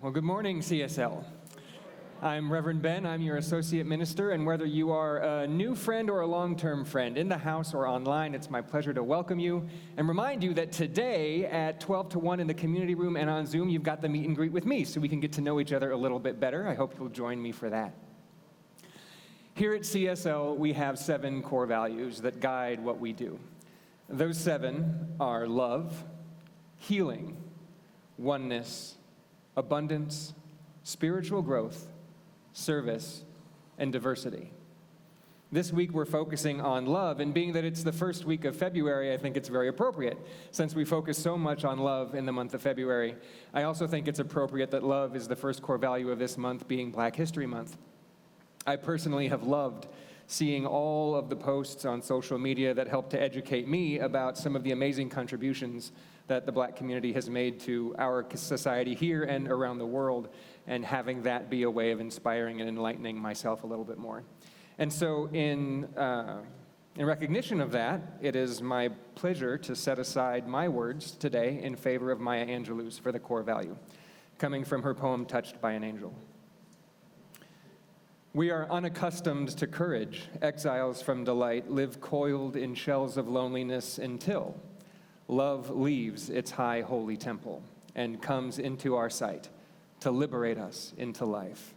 Well, good morning, CSL. I'm Reverend Ben. I'm your associate minister, and whether you are a new friend or a long-term friend, in the house or online, it's my pleasure to welcome you and remind you that today at 12 to 1 in the community room and on Zoom, you've got the meet and greet with me, so we can get to know each other a little bit better. I hope you'll join me for that. Here at CSL, we have 7 core values that guide what we do. Those 7 are love, healing, oneness, abundance, spiritual growth, service, and diversity. This week we're focusing on love, and being that it's the first week of February, I think it's very appropriate. Since we focus so much on love in the month of February, I also think it's appropriate that love is the first core value of this month, being Black History Month. I personally have loved seeing all of the posts on social media that help to educate me about some of the amazing contributions that the Black community has made to our society here and around the world, and having that be a way of inspiring and enlightening myself a little bit more. And so in recognition of that, it is my pleasure to set aside my words today in favor of Maya Angelou's for the core value, coming from her poem, Touched by an Angel. We are unaccustomed to courage, exiles from delight, live coiled in shells of loneliness until love leaves its high holy temple and comes into our sight to liberate us into life.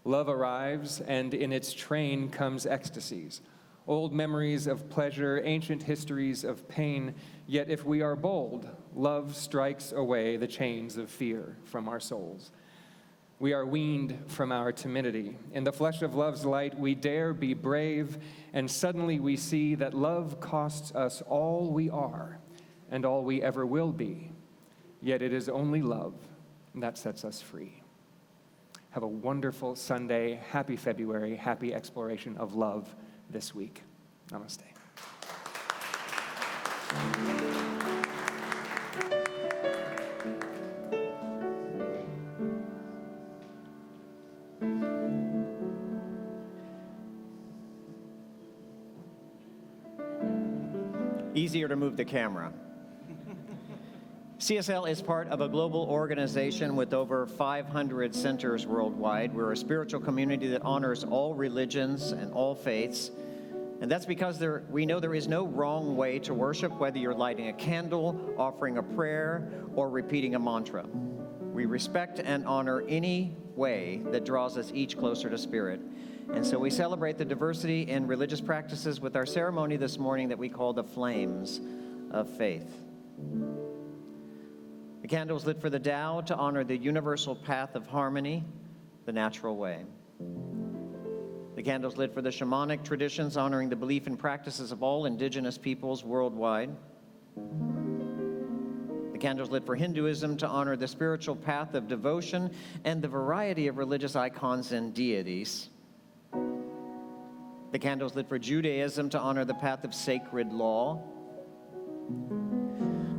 Love arrives, and in its train comes ecstasies, old memories of pleasure, ancient histories of pain. Yet if we are bold, love strikes away the chains of fear from our souls. We are weaned from our timidity. In the flesh of love's light, we dare be brave, and suddenly we see that love costs us all we are and all we ever will be. Yet it is only love that sets us free. Have a wonderful Sunday. Happy February. Happy exploration of love this week. Namaste. Easier to move the camera. CSL is part of a global organization with over 500 centers worldwide. We're a spiritual community that honors all religions and all faiths. And that's because we know there is no wrong way to worship, whether you're lighting a candle, offering a prayer, or repeating a mantra. We respect and honor any way that draws us each closer to Spirit. And so we celebrate the diversity in religious practices with our ceremony this morning that we call the Flames of Faith. The candle is lit for the Tao to honor the universal path of harmony, the natural way. The candle is lit for the shamanic traditions, honoring the belief and practices of all indigenous peoples worldwide. The candle is lit for Hinduism to honor the spiritual path of devotion and the variety of religious icons and deities. The candle is lit for Judaism to honor the path of sacred law.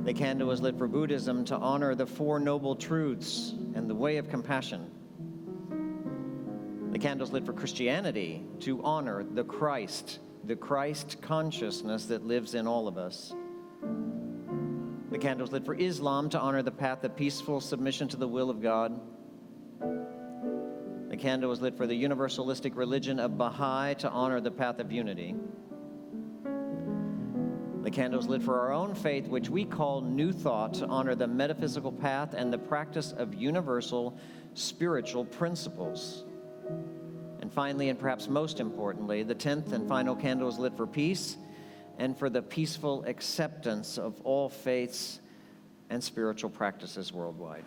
The candle is lit for Buddhism to honor the Four Noble Truths and the way of compassion. The candle is lit for Christianity to honor the Christ consciousness that lives in all of us. The candle is lit for Islam to honor the path of peaceful submission to the will of God. The candle is lit for the universalistic religion of Baha'i to honor the path of unity. The candle is lit for our own faith, which we call New Thought, to honor the metaphysical path and the practice of universal spiritual principles. And finally, and perhaps most importantly, the 10th and final candle is lit for peace and for the peaceful acceptance of all faiths and spiritual practices worldwide.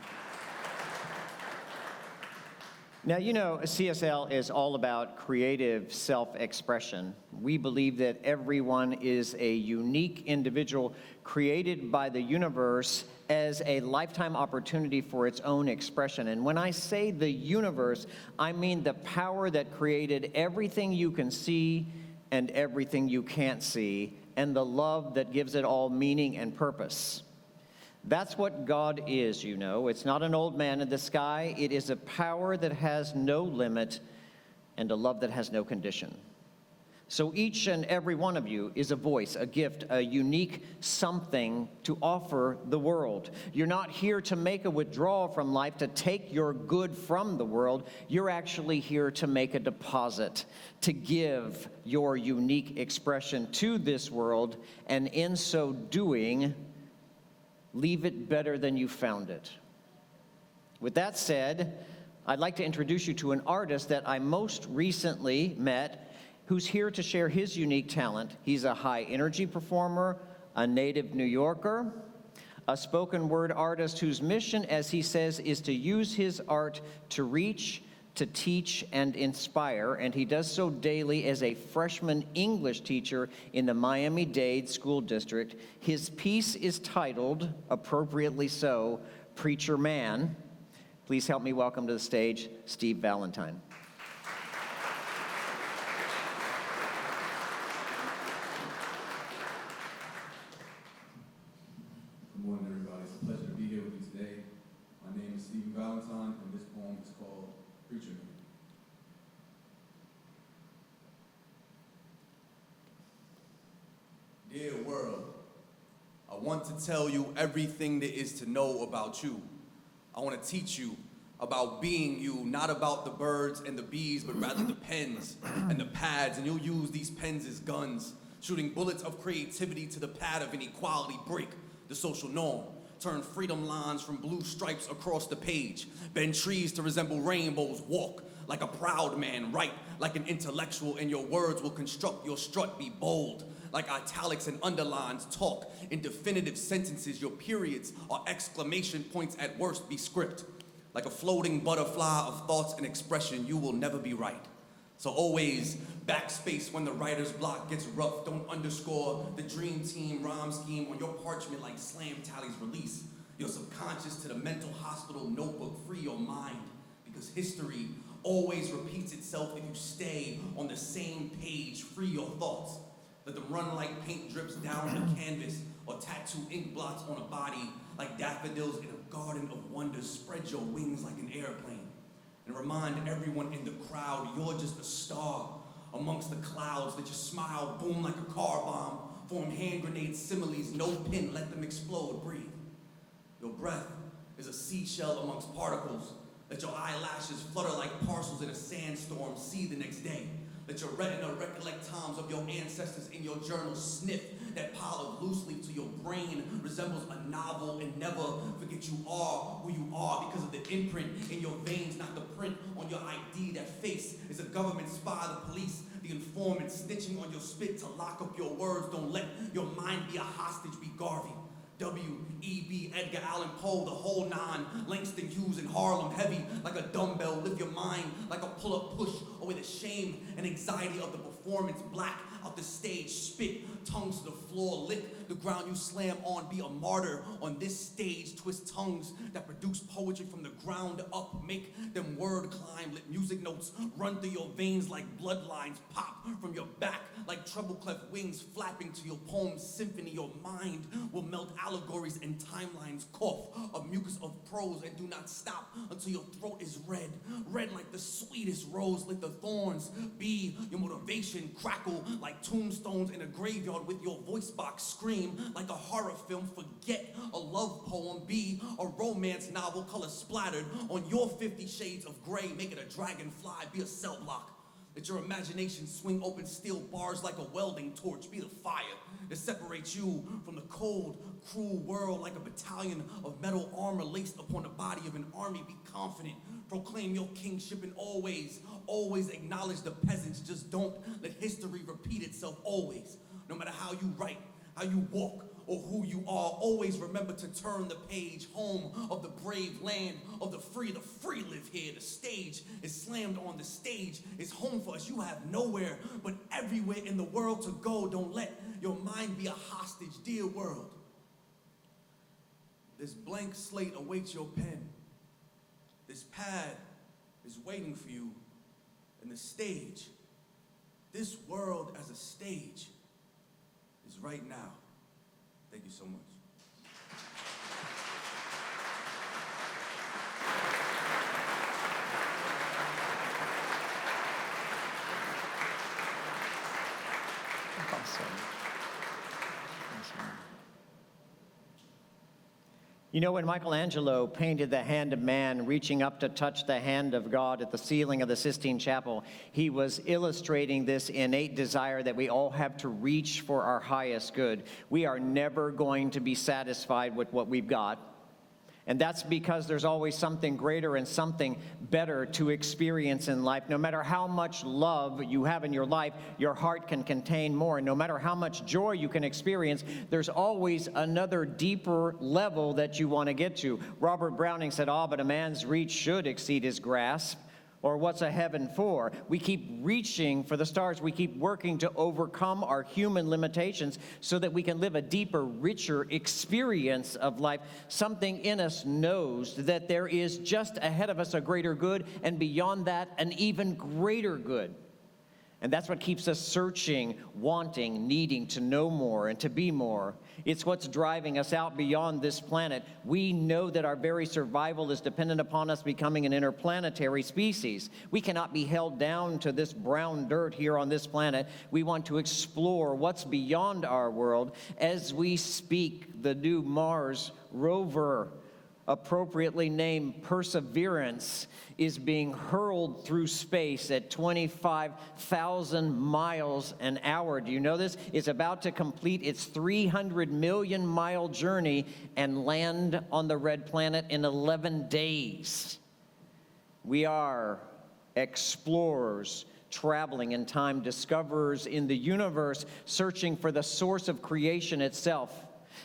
Now, you know, CSL is all about creative self-expression. We believe that everyone is a unique individual created by the universe as a lifetime opportunity for its own expression. And when I say the universe, I mean the power that created everything you can see and everything you can't see, and the love that gives it all meaning and purpose. That's what God is, you know. It's not an old man in the sky. It is a power that has no limit and a love that has no condition. So each and every one of you is a voice, a gift, a unique something to offer the world. You're not here to make a withdrawal from life, to take your good from the world. You're actually here to make a deposit, to give your unique expression to this world, and in so doing, leave it better than you found it. With that said, I'd like to introduce you to an artist that I most recently met, who's here to share his unique talent. He's a high-energy performer, a native New Yorker, a spoken word artist whose mission, as he says, is to use his art to reach, to teach, and inspire, and he does so daily as a freshman English teacher in the Miami-Dade School District. His piece is titled, appropriately so, Preacher Man. Please help me welcome to the stage Steve Valentine. Good morning, everybody. It's a pleasure to be here with you today. My name is Stephen Valentine, and this poem is called Preacher Man. Dear world, I want to tell you everything there is to know about you. I want to teach you about being you, not about the birds and the bees, but rather the pens and the pads, and you'll use these pens as guns, shooting bullets of creativity to the pad of inequality, break the social norm, turn freedom lines from blue stripes across the page, bend trees to resemble rainbows, walk like a proud man, write like an intellectual, and your words will construct your strut, be bold like italics and underlines, talk in definitive sentences, your periods are exclamation points at worst, be script like a floating butterfly of thoughts and expression, you will never be right. So always backspace when the writer's block gets rough. Don't underscore the dream team rhyme scheme on your parchment like slam tallies release your subconscious to the mental hospital notebook. Free your mind, because history always repeats itself if you stay on the same page. Free your thoughts. Let them run like paint drips down the canvas or tattoo ink blots on a body like daffodils in a garden of wonders. Spread your wings like an airplane. And remind everyone in the crowd, you're just a star amongst the clouds. Let your smile boom like a car bomb. Form hand grenades, similes, no pin, let them explode, breathe. Your breath is a seashell amongst particles. Let your eyelashes flutter like parcels in a sandstorm, see the next day. Let your retina recollect times of your ancestors in your journal. Sniff that pile of loose leaf till your brain resembles a novel, and never forget you are who you are because of the imprint in your veins, not the print on your ID. That face is a government spy, the police, the informant, snitching on your spit to lock up your words. Don't let your mind be a hostage, be Garvey. W.E.B. Edgar Allan Poe, the whole nine, Langston Hughes in Harlem, heavy like a dumbbell, live your mind like a pull-up push, away the shame and anxiety of the performance, black out the stage, spit, tongues to the floor, lick the ground you slam on, be a martyr on this stage, twist tongues that produce poetry from the ground up, make them word climb, let music notes run through your veins like bloodlines, pop from your back like treble clef wings flapping to your poem's symphony. Your mind will melt allegories and timelines, cough a mucus of prose, and do not stop until your throat is red, red like the sweetest rose. Let the thorns be your motivation, crackle like tombstones in a graveyard with your voice box, scream like a horror film, forget a love poem, be a romance novel, color splattered on your 50 shades of gray, make it a dragonfly, be a cell block. Let your imagination swing open steel bars like a welding torch, be the fire that separates you from the cold, cruel world like a battalion of metal armor laced upon the body of an army. Be confident, proclaim your kingship, and always, always acknowledge the peasants. Just don't let history repeat itself always. No matter how you write, how you walk, or who you are, always remember to turn the page. Home of the brave, land of the free live here. The stage is slammed on, the stage is home for us. You have nowhere but everywhere in the world to go. Don't let your mind be a hostage, dear world. This blank slate awaits your pen. This pad is waiting for you, and the stage, this world as a stage, is right now. Thank you so much. You know, when Michelangelo painted the hand of man reaching up to touch the hand of God at the ceiling of the Sistine Chapel, he was illustrating this innate desire that we all have to reach for our highest good. We are never going to be satisfied with what we've got. And that's because there's always something greater and something better to experience in life. No matter how much love you have in your life, your heart can contain more. And no matter how much joy you can experience, there's always another deeper level that you want to get to. Robert Browning said, but a man's reach should exceed his grasp. Or what's a heaven for? We keep reaching for the stars. We keep working to overcome our human limitations so that we can live a deeper, richer experience of life. Something in us knows that there is just ahead of us a greater good, and beyond that, an even greater good. And that's what keeps us searching, wanting, needing to know more and to be more. It's what's driving us out beyond this planet. We know that our very survival is dependent upon us becoming an interplanetary species. We cannot be held down to this brown dirt here on this planet. We want to explore what's beyond our world. As we speak, the new Mars rover, appropriately named Perseverance, is being hurled through space at 25,000 miles an hour. Do you know this? It's about to complete its 300 million mile journey and land on the red planet in 11 days. We are explorers, traveling in time, discoverers in the universe, searching for the source of creation itself.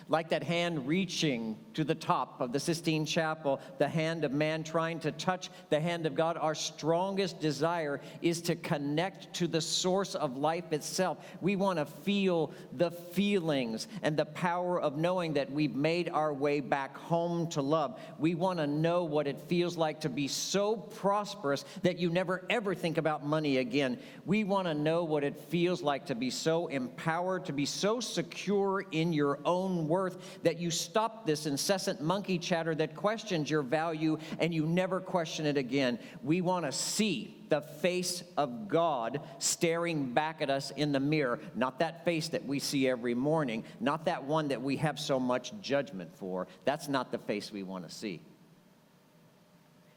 Like that hand reaching to the top of the Sistine Chapel, the hand of man trying to touch the hand of God, our strongest desire is to connect to the source of life itself. We want to feel the feelings and the power of knowing that we've made our way back home to love. We want to know what it feels like to be so prosperous that you never ever think about money again. We want to know what it feels like to be so empowered, to be so secure in your own worth that you stop this incessant monkey chatter that questions your value and you never question it again. We want to see the face of God staring back at us in the mirror, not that face that we see every morning, not that one that we have so much judgment for. That's not the face we want to see.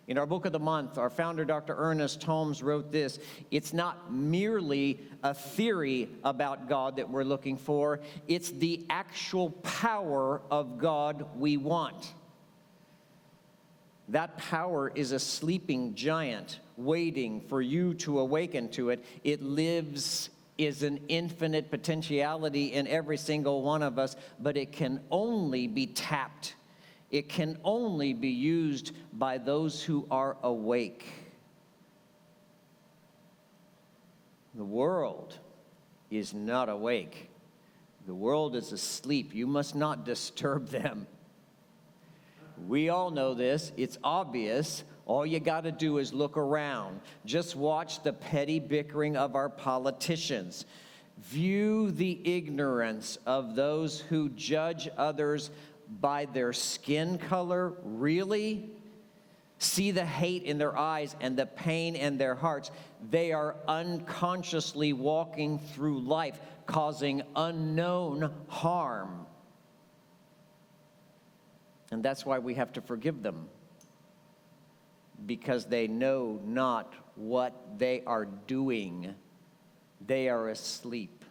In our book of the month, our founder, Dr. Ernest Holmes, wrote this: it's not merely a theory about God that we're looking for, it's the actual power of God we want. That power is a sleeping giant waiting for you to awaken to it. It lives is an infinite potentiality in every single one of us, but it can only be tapped. It can only be used by those who are awake. The world is not awake. The world is asleep. You must not disturb them. We all know this. It's obvious. All you got to do is look around. Just watch the petty bickering of our politicians. View the ignorance of those who judge others by their skin color. Really? See the hate in their eyes and the pain in their hearts. They are unconsciously walking through life, causing unknown harm. And that's why we have to forgive them, because they know not what they are doing. They are asleep.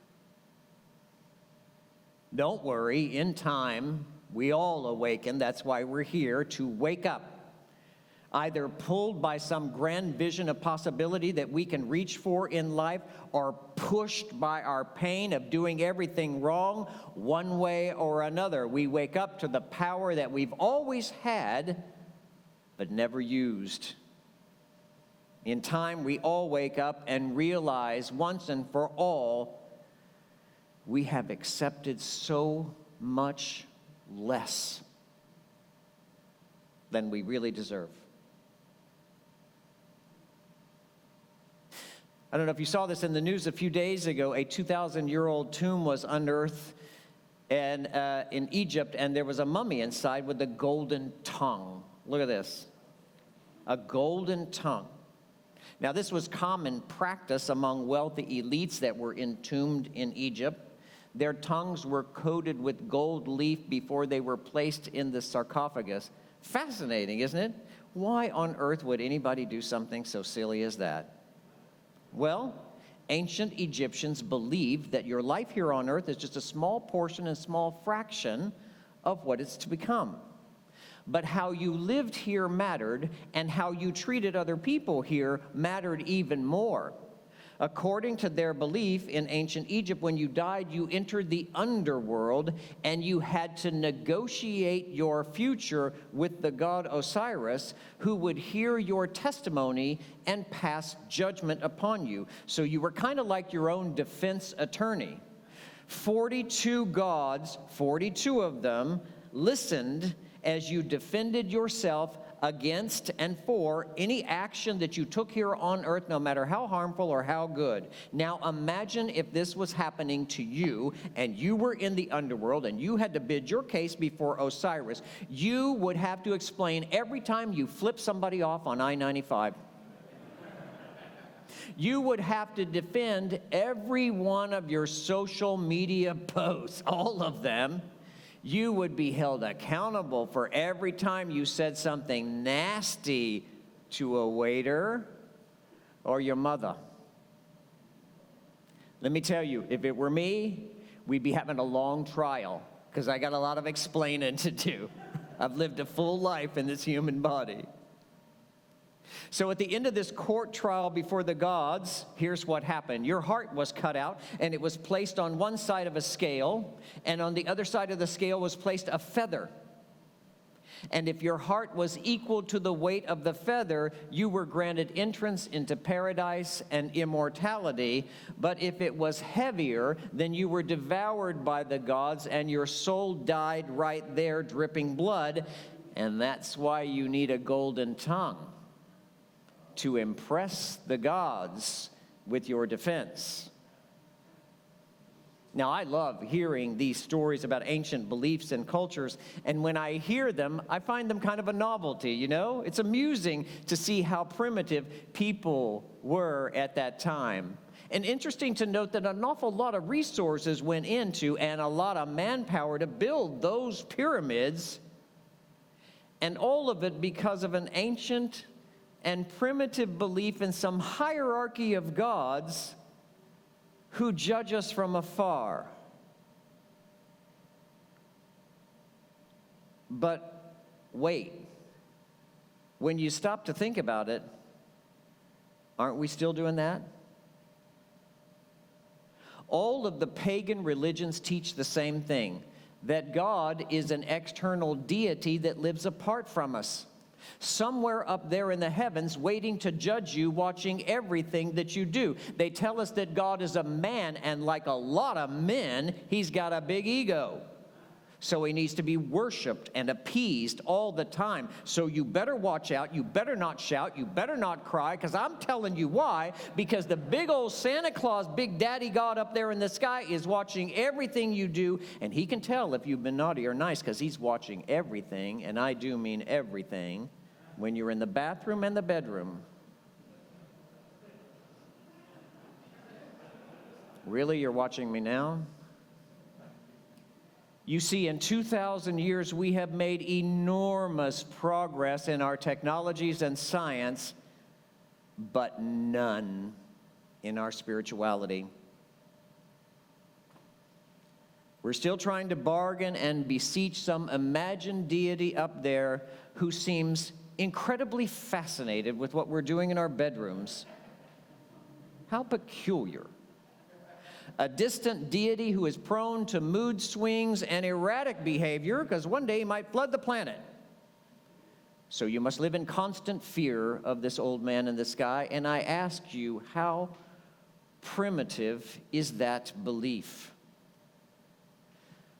Don't worry, in time, we all awaken. That's why we're here, to wake up. Either pulled by some grand vision of possibility that we can reach for in life, or pushed by our pain of doing everything wrong, one way or another. We wake up to the power that we've always had, but never used. In time, we all wake up and realize once and for all, we have accepted so much less than we really deserve. I don't know if you saw this in the news a few days ago. A 2,000-year-old tomb was unearthed in Egypt, and there was a mummy inside with a golden tongue. Look at this. A golden tongue. Now, this was common practice among wealthy elites that were entombed in Egypt. Their tongues were coated with gold leaf before they were placed in the sarcophagus. Fascinating, isn't it? Why on earth would anybody do something so silly as that? Well, ancient Egyptians believed that your life here on earth is just a small portion and small fraction of what it's to become. But how you lived here mattered, and how you treated other people here mattered even more. According to their belief in ancient Egypt, when you died, you entered the underworld, and you had to negotiate your future with the god Osiris, who would hear your testimony and pass judgment upon you. So you were kind of like your own defense attorney. 42 gods, 42 of them, listened as you defended yourself against and for any action that you took here on earth, no matter how harmful or how good. Now imagine if this was happening to you, and you were in the underworld, and you had to bid your case before Osiris. You would have to explain every time you flip somebody off on I-95. You would have to defend every one of your social media posts, all of them. You would be held accountable for every time you said something nasty to a waiter or your mother. Let me tell you, if it were me, we'd be having a long trial, because I got a lot of explaining to do. I've lived a full life in this human body. So at the end of this court trial before the gods, here's what happened. Your heart was cut out, and it was placed on one side of a scale, and on the other side of the scale was placed a feather. And if your heart was equal to the weight of the feather, you were granted entrance into paradise and immortality. But if it was heavier, then you were devoured by the gods, and your soul died right there, dripping blood. And that's why you need a golden tongue, to impress the gods with your defense. Now, I love hearing these stories about ancient beliefs and cultures, and when I hear them, I find them kind of a novelty, you know? It's amusing to see how primitive people were at that time. And interesting to note that an awful lot of resources went into, and a lot of manpower to build those pyramids, and all of it because of an ancient and primitive belief in some hierarchy of gods who judge us from afar. But wait, when you stop to think about it, aren't we still doing that? All of the pagan religions teach the same thing, that God is an external deity that lives apart from us, somewhere up there in the heavens, waiting to judge you, watching everything that you do. They tell us that God is a man, and like a lot of men, he's got a big ego. So he needs to be worshiped and appeased all the time. So you better watch out. You better not shout. You better not cry, because I'm telling you why. Because the big old Santa Claus, Big Daddy God up there in the sky is watching everything you do, and he can tell if you've been naughty or nice, because he's watching everything, and I do mean everything, when you're in the bathroom and the bedroom. Really, you're watching me now? You see, in 2,000 years, we have made enormous progress in our technologies and science, but none in our spirituality. We're still trying to bargain and beseech some imagined deity up there who seems incredibly fascinated with what we're doing in our bedrooms. How peculiar. A distant deity who is prone to mood swings and erratic behavior, because one day he might flood the planet. So you must live in constant fear of this old man in the sky. And I ask you, how primitive is that belief?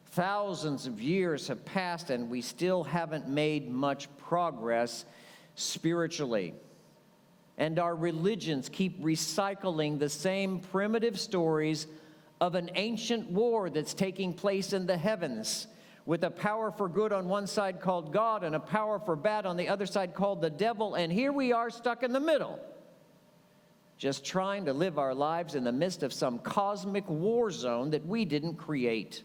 Thousands of years have passed, and we still haven't made much progress spiritually. And our religions keep recycling the same primitive stories of an ancient war that's taking place in the heavens, with a power for good on one side called God and a power for bad on the other side called the devil. And here we are stuck in the middle, just trying to live our lives in the midst of some cosmic war zone that we didn't create.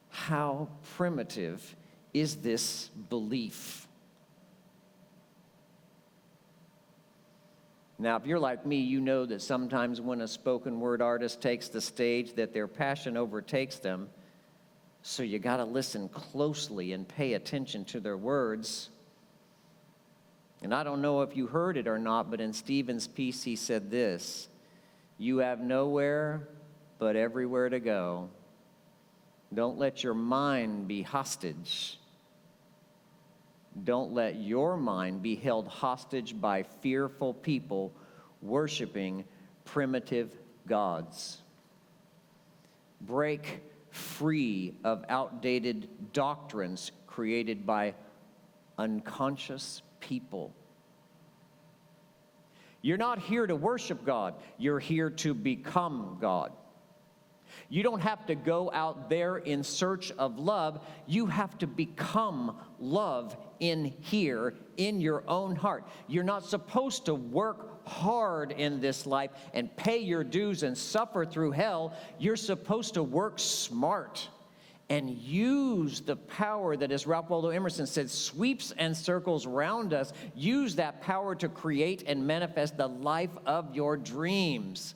How primitive is this belief? Now, if you're like me, you know that sometimes when a spoken word artist takes the stage, that their passion overtakes them. So you got to listen closely and pay attention to their words. And I don't know if you heard it or not, but in Stephen's piece, he said this: "You have nowhere but everywhere to go. Don't let your mind be hostage. Don't let your mind be held hostage by fearful people worshiping primitive gods. Break free of outdated doctrines created by unconscious people. You're not here to worship God. You're here to become God. You don't have to go out there in search of love. You have to become love in here, in your own heart. You're not supposed to work hard in this life and pay your dues and suffer through hell. You're supposed to work smart and use the power that, as Ralph Waldo Emerson said, sweeps and circles round us. Use that power to create and manifest the life of your dreams.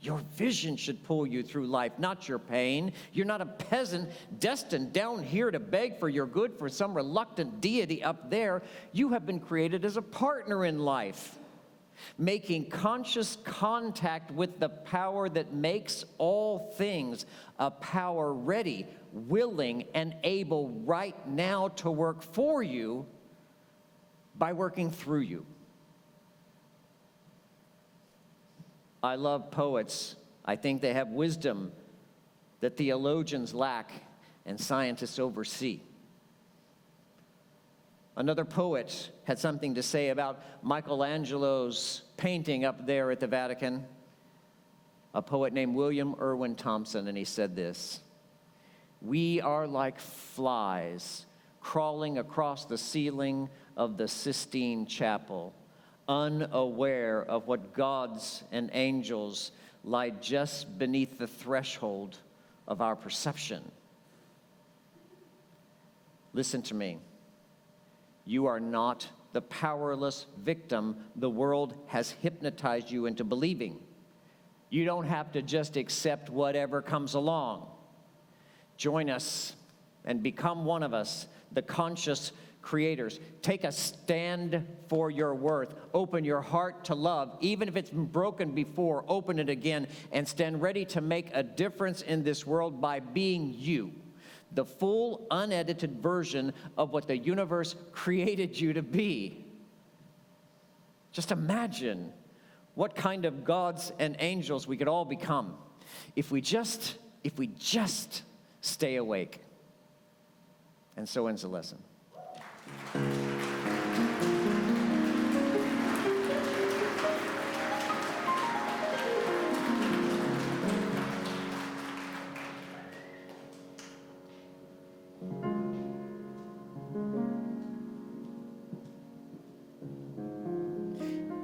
Your vision should pull you through life, not your pain. You're not a peasant destined down here to beg for your good for some reluctant deity up there. You have been created as a partner in life, making conscious contact with the power that makes all things, a power ready, willing, and able right now to work for you by working through you. I love poets. I think they have wisdom that theologians lack and scientists oversee. Another poet had something to say about Michelangelo's painting up there at the Vatican. A poet named William Irwin Thompson, and he said this: "We are like flies crawling across the ceiling of the Sistine Chapel, unaware of what gods and angels lie just beneath the threshold of our perception." Listen to me. You are not the powerless victim the world has hypnotized you into believing. You don't have to just accept whatever comes along. Join us and become one of us, the conscious creators. Take a stand for your worth. Open your heart to love. Even if it's been broken before, open it again and stand ready to make a difference in this world by being you, the full, unedited version of what the universe created you to be. Just imagine what kind of gods and angels we could all become if we just stay awake. And so ends the lesson.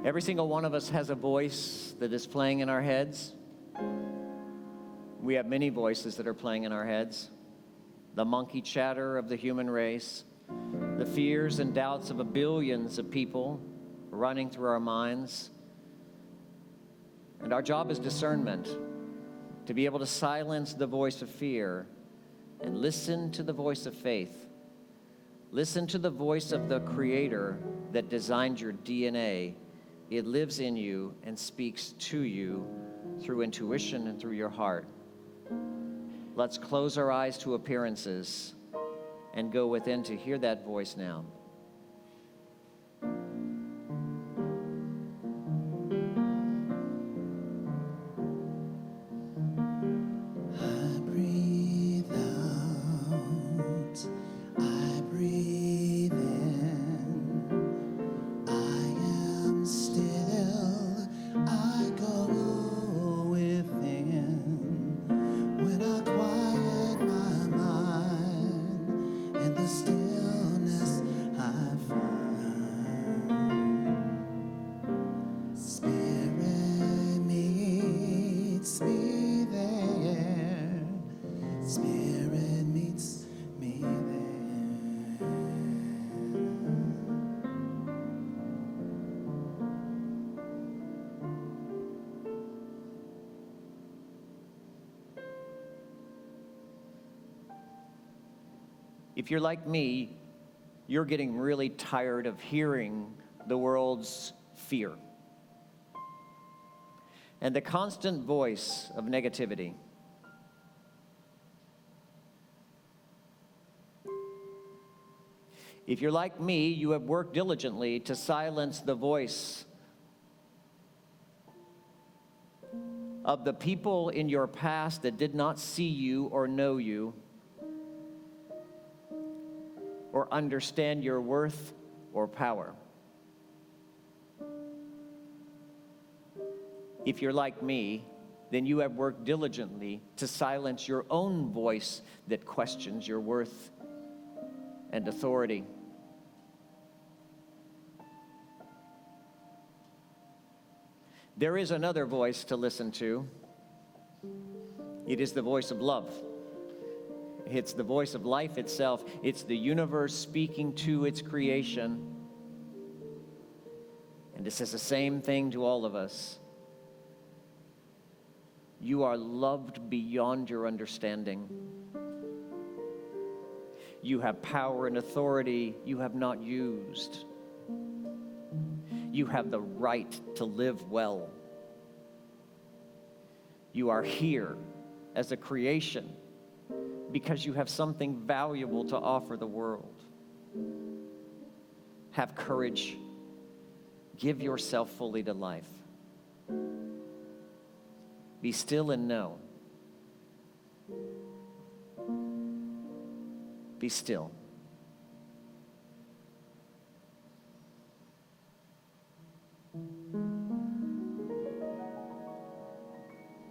Every single one of us has a voice that is playing in our heads. We have many voices that are playing in our heads. The monkey chatter of the human race, the fears and doubts of billions of people running through our minds. And our job is discernment, to be able to silence the voice of fear and listen to the voice of faith. Listen to the voice of the Creator that designed your DNA. It lives in you and speaks to you through intuition and through your heart. Let's close our eyes to appearances and go within to hear that voice now. I breathe out, I breathe in, I am still, I go within. When I quiet my mind in the stillness, Spirit meets me there. If you're like me, you're getting really tired of hearing the world's fear and the constant voice of negativity. If you're like me, you have worked diligently to silence the voice of the people in your past that did not see you or know you or understand your worth or power. If you're like me, then you have worked diligently to silence your own voice that questions your worth and authority. There is another voice to listen to. It is the voice of love. It's the voice of life itself. It's the universe speaking to its creation. And it says the same thing to all of us. You are loved beyond your understanding. You have power and authority you have not used. You have the right to live well. You are here as a creation because you have something valuable to offer the world. Have courage. Give yourself fully to life. Be still and know. Be still.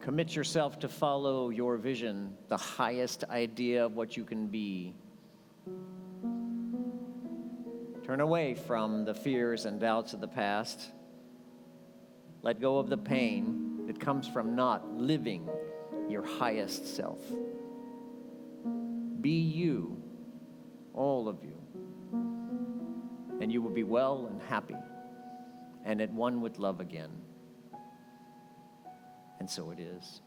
Commit yourself to follow your vision, the highest idea of what you can be. Turn away from the fears and doubts of the past. Let go of the pain that comes from not living your highest self. Be you, all of you, and you will be well and happy and at one with love again. And so it is.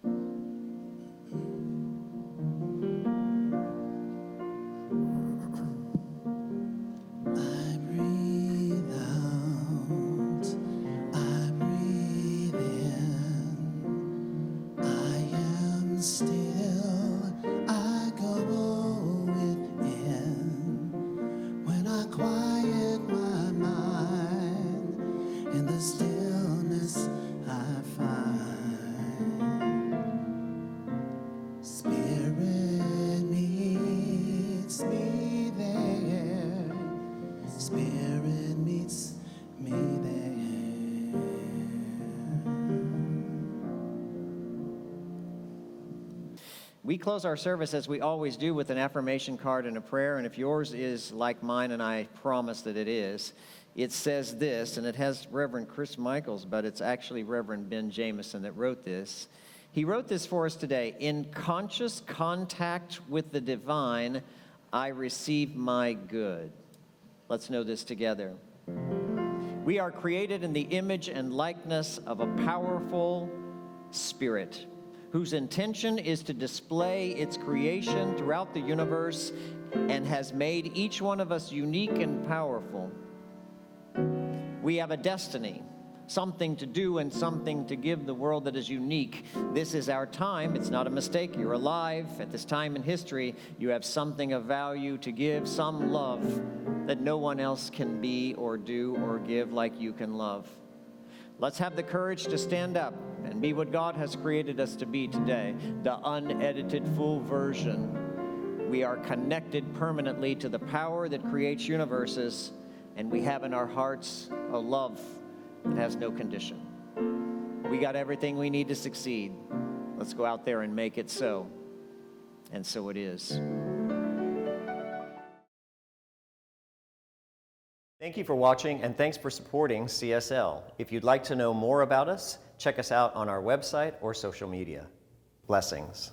I breathe out, I breathe in, I am still, I go within. When I quiet my mind in the stillness I find, Spirit meets me there. Spirit meets me there. We close our service as we always do with an affirmation card and a prayer, and if yours is like mine, and I promise that it is, it says this, and it has Reverend Chris Michaels, but it's actually Reverend Ben Jameson that wrote this. He wrote this for us today. In conscious contact with the divine, I receive my good. Let's know this together. We are created in the image and likeness of a powerful spirit whose intention is to display its creation throughout the universe and has made each one of us unique and powerful. We have a destiny, something to do and something to give the world that is unique. This is our time. It's not a mistake. You're alive. At this time in history, you have something of value to give, some love that no one else can be or do or give like you can love. Let's have the courage to stand up and be what God has created us to be today, the unedited full version. We are connected permanently to the power that creates universes, and we have in our hearts a love that has no condition. We got everything we need to succeed. Let's go out there and make it so. And so it is. Thank you for watching, and thanks for supporting CSL. If you'd like to know more about us, check us out on our website or social media. Blessings.